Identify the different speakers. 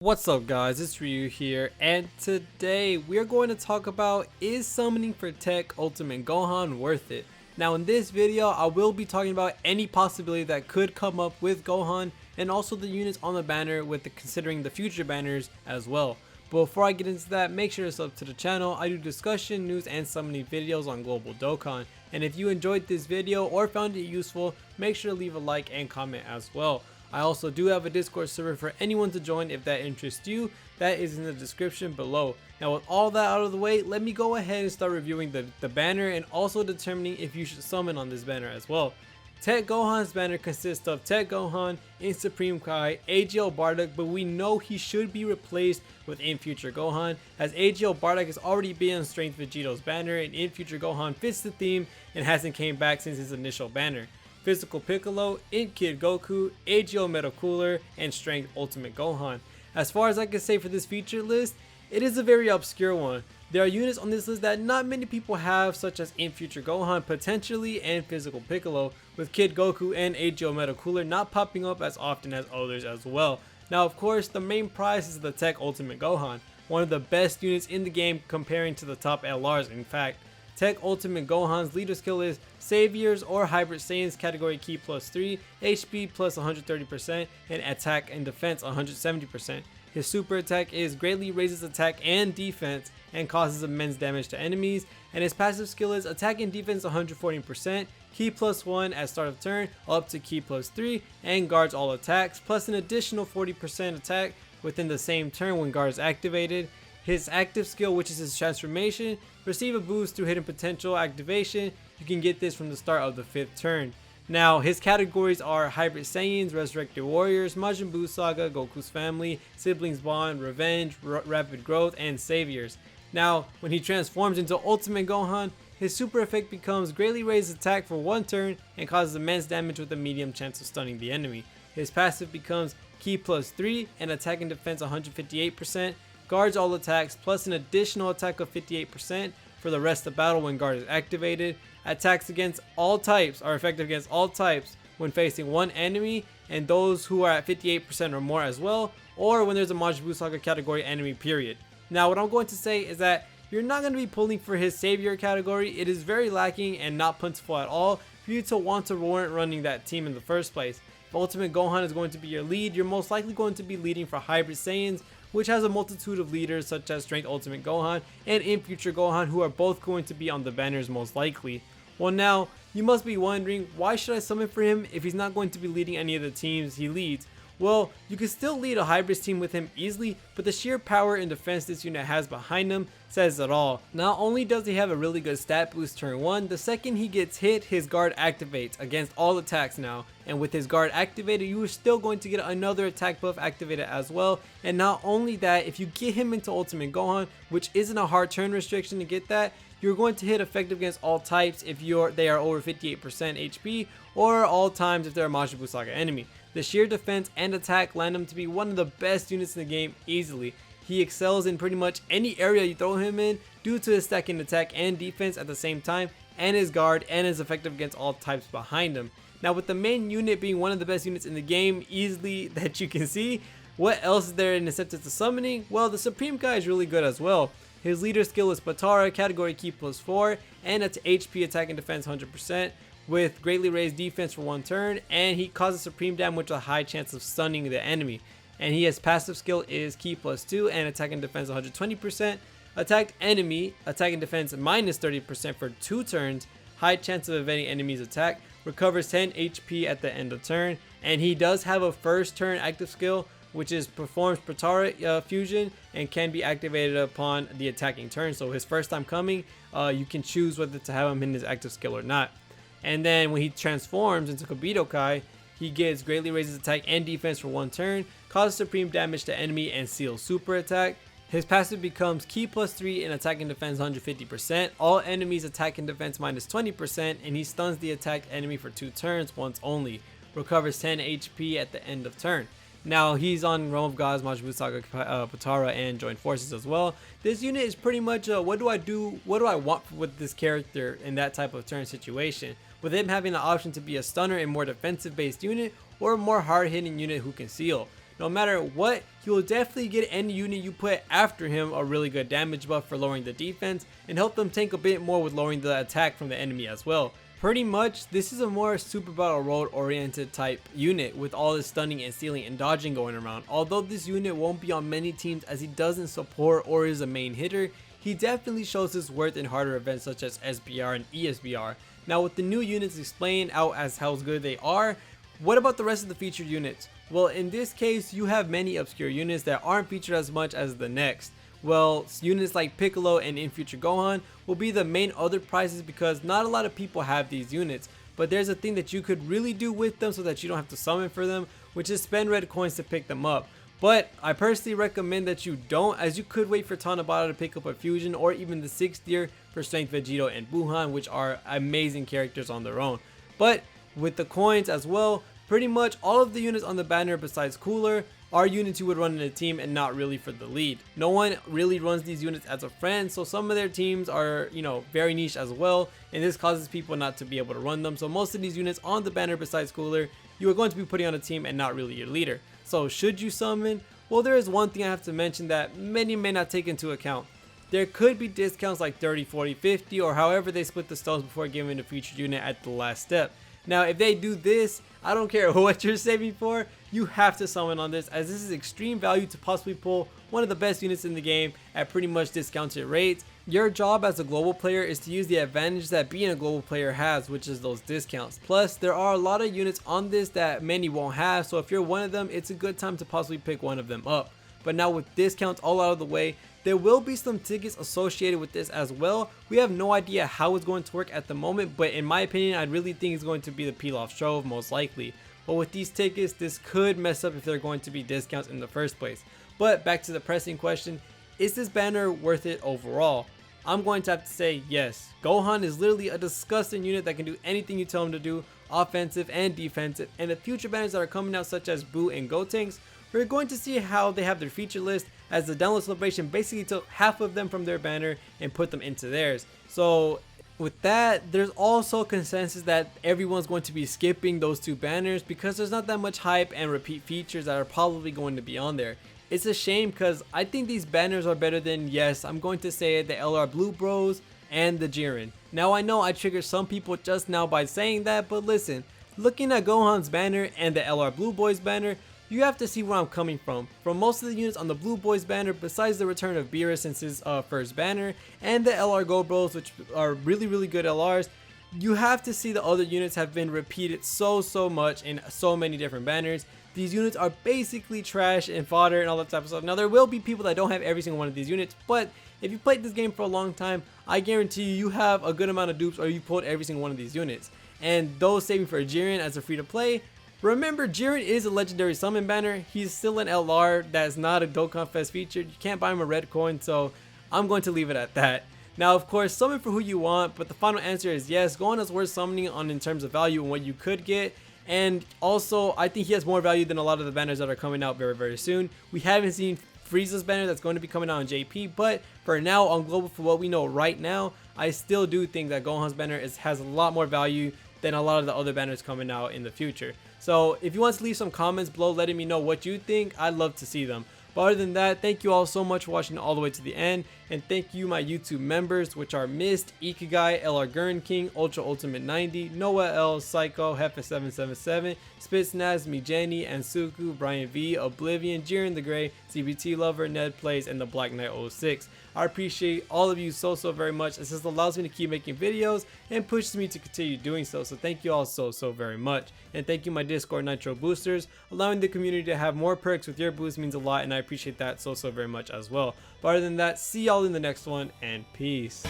Speaker 1: What's up guys, it's Ryu here, and today we are going to talk about, is summoning for TEQ Ultimate Gohan worth it? Now in this video I will be talking about any possibility that could come up with Gohan and also the units on the banner considering the future banners as well. But before I get into that, make sure to sub to the channel. I do discussion, news, and summoning videos on global Dokkan, and if you enjoyed this video or found it useful, make sure to leave a like and comment as well. I also do have a Discord server for anyone to join if that interests you. That is in the description below. Now with all that out of the way, let me go ahead and start reviewing the banner and also determining if you should summon on this banner as well. TEQ Gohan's banner consists of TEQ Gohan in Supreme Kai, AGL Bardock, but we know he should be replaced with In Future Gohan, as AGL Bardock has already been on Strength Vegeto's banner and In Future Gohan fits the theme and hasn't came back since his initial banner. Physical Piccolo, In Kid Goku, AGL Metal Cooler, and Strength Ultimate Gohan. As far as I can say for this featured list, it is a very obscure one. There are units on this list that not many people have, such as In Future Gohan potentially and Physical Piccolo, with Kid Goku and AGL Metal Cooler not popping up as often as others as well. Now of course the main prize is the TEQ Ultimate Gohan, one of the best units in the game comparing to the top LRs in fact. TEQ Ultimate Gohan's leader skill is Saviors or Hybrid Saiyans category key +3, HP plus 130%, and attack and defense 170%. His super attack is greatly raises attack and defense and causes immense damage to enemies, and his passive skill is attack and defense 114%, key +1 at start of turn up to key +3, and guards all attacks, plus an additional 40% attack within the same turn when guard is activated. His active skill, which is his transformation, receive a boost through hidden potential activation. You can get this from the start of the 5th turn. Now his categories are Hybrid Saiyans, Resurrected Warriors, Majin Buu Saga, Goku's Family, Siblings Bond, Revenge, Rapid Growth, and Saviors. Now when he transforms into Ultimate Gohan, his super effect becomes greatly raised attack for 1 turn and causes immense damage with a medium chance of stunning the enemy. His passive becomes key +3 and attack and defense 158%. Guards all attacks plus an additional attack of 58% for the rest of the battle when guard is activated. Attacks against all types are effective against all types when facing one enemy and those who are at 58% or more as well, or when there's a Majin Buu Saga category enemy period. Now what I'm going to say is that you're not going to be pulling for his Savior category. It is very lacking and not plentiful at all for you to want to warrant running that team in the first place. If Ultimate Gohan is going to be your lead, you're most likely going to be leading for Hybrid Saiyans, which has a multitude of leaders such as Strength Ultimate Gohan and In Future Gohan, who are both going to be on the banners most likely. Well now, you must be wondering, why should I summon for him if he's not going to be leading any of the teams he leads? Well, you can still lead a Hybrids team with him easily, but the sheer power and defense this unit has behind him says it all. Not only does he have a really good stat boost turn 1, the second he gets hit, his guard activates against all attacks now, and with his guard activated, you are still going to get another attack buff activated as well. And not only that, if you get him into Ultimate Gohan, which isn't a hard turn restriction to get that, you're going to hit effective against all types if they are over 58% HP, or all times if they're a Majin Buu Saga enemy. The sheer defense and attack land him to be one of the best units in the game easily. He excels in pretty much any area you throw him in due to his stacking attack and defense at the same time, and his guard and is effective against all types behind him. Now with the main unit being one of the best units in the game easily that you can see, what else is there in acceptance to summoning? Well, the Supreme Kai is really good as well. His leader skill is Patara, category key +4, and it's HP attack and defense 100%. With greatly raised defense for 1 turn, and he causes supreme damage with a high chance of stunning the enemy. And he has passive skill is key +2 and attack and defense 120%. Attacked enemy, attack and defense -30% for 2 turns, high chance of evading enemy's attack, recovers 10 HP at the end of turn, and he does have a first turn active skill which is performs Patara fusion and can be activated upon the attacking turn. So his first time coming, you can choose whether to have him in his active skill or not. And then when he transforms into Kibito Kai, he gets greatly raises attack and defense for 1 turn, causes supreme damage to enemy, and seals super attack. His passive becomes key +3 and attack and defense 150%, all enemies attack and defense -20%, and he stuns the attacked enemy for 2 turns once only, recovers 10 HP at the end of turn. Now he's on Realm of Gods, Majin Buu Saga, Patara, and Joint Forces as well. This unit is pretty much what do I want with this character in that type of turn situation, with him having the option to be a stunner and more defensive based unit, or a more hard hitting unit who can seal. no matter what, he will definitely get any unit you put after him a really good damage buff for lowering the defense and help them tank a bit more with lowering the attack from the enemy as well. Pretty much, this is a more super battle road oriented type unit with all the stunning and stealing and dodging going around. Although this unit won't be on many teams as he doesn't support or is a main hitter, he definitely shows his worth in harder events such as SBR and ESBR. Now with the new units explained out as how good they are, what about the rest of the featured units? Well, in this case, you have many obscure units that aren't featured as much as the next. Well, units like Piccolo and in future Gohan will be the main other prizes because not a lot of people have these units, but there's a thing that you could really do with them so that you don't have to summon for them, which is spend red coins to pick them up. But I personally recommend that you don't, as you could wait for Tanabata to pick up a fusion or even the 6th tier for Strength Vegito and Buhan, which are amazing characters on their own. But with the coins as well, pretty much all of the units on the banner besides Cooler are units you would run in a team and not really for the lead. No one really runs these units as a friend, so some of their teams are, very niche as well, and this causes people not to be able to run them. So most of these units on the banner besides Cooler, you are going to be putting on a team and not really your leader. So should you summon? Well, there is one thing I have to mention that many may not take into account. There could be discounts like 30, 40, 50, or however they split the stones before giving a featured unit at the last step. Now, if they do this, I don't care what you're saving for, you have to summon on this, as this is extreme value to possibly pull one of the best units in the game at pretty much discounted rates. Your job as a global player is to use the advantage that being a global player has, which is those discounts. Plus, there are a lot of units on this that many won't have, so if you're one of them, it's a good time to possibly pick one of them up. But now with discounts all out of the way, there will be some tickets associated with this as well. We have no idea how it's going to work at the moment, but in my opinion, I really think it's going to be the Pilaf Trove most likely. But with these tickets, this could mess up if they're going to be discounts in the first place. But back to the pressing question, is this banner worth it overall? I'm going to have to say yes. Gohan is literally a disgusting unit that can do anything you tell him to do, offensive and defensive, and the future banners that are coming out such as Boo and Gotenks, we're going to see how they have their feature list, as the download celebration basically took half of them from their banner and put them into theirs. So with that, there's also consensus that everyone's going to be skipping those two banners because there's not that much hype and repeat features that are probably going to be on there. It's a shame because I think these banners are better than, yes, I'm going to say it, the LR Blue Bros and the Jiren. Now I know I triggered some people just now by saying that, but listen, looking at Gohan's banner and the LR Blue Boys banner, you have to see where I'm coming from. From most of the units on the Blue Boys banner, besides the return of Beerus since his first banner, and the LR Go Bros, which are really good LRs, you have to see the other units have been repeated so much in so many different banners. These units are basically trash and fodder and all that type of stuff. Now there will be people that don't have every single one of these units, but if you played this game for a long time, I guarantee you have a good amount of dupes or you pulled every single one of these units. And those saving for Jiren as a free to play, remember, Jiren is a legendary summon banner. He's still an LR that's not a Dokkan Fest featured. You can't buy him a red coin, so I'm going to leave it at that. Now, of course, summon for who you want, but the final answer is yes. Gohan is worth summoning on in terms of value and what you could get. And also, I think he has more value than a lot of the banners that are coming out very soon. We haven't seen Frieza's banner that's going to be coming out on JP, but for now on Global, for what we know right now, I still do think that Gohan's banner has a lot more value than a lot of the other banners coming out in the future. So if you want to leave some comments below letting me know what you think, I'd love to see them. But other than that, thank you all so much for watching all the way to the end, and thank you my YouTube members, which are Mist, Ikigai, LR Gurn King, Ultra Ultimate 90, Noah L, Psycho, Hefe777, Spitznaz, Mijeni, and Suku, Brian V, Oblivion, Jiren the Grey, CBT Lover, Ned Plays, and the Black Knight 06. I appreciate all of you so very much. This just allows me to keep making videos and pushes me to continue doing so. So thank you all so very much. And thank you my Discord Nitro boosters. Allowing the community to have more perks with your boost means a lot, and I appreciate that so very much as well. But other than that, see y'all in the next one, and peace.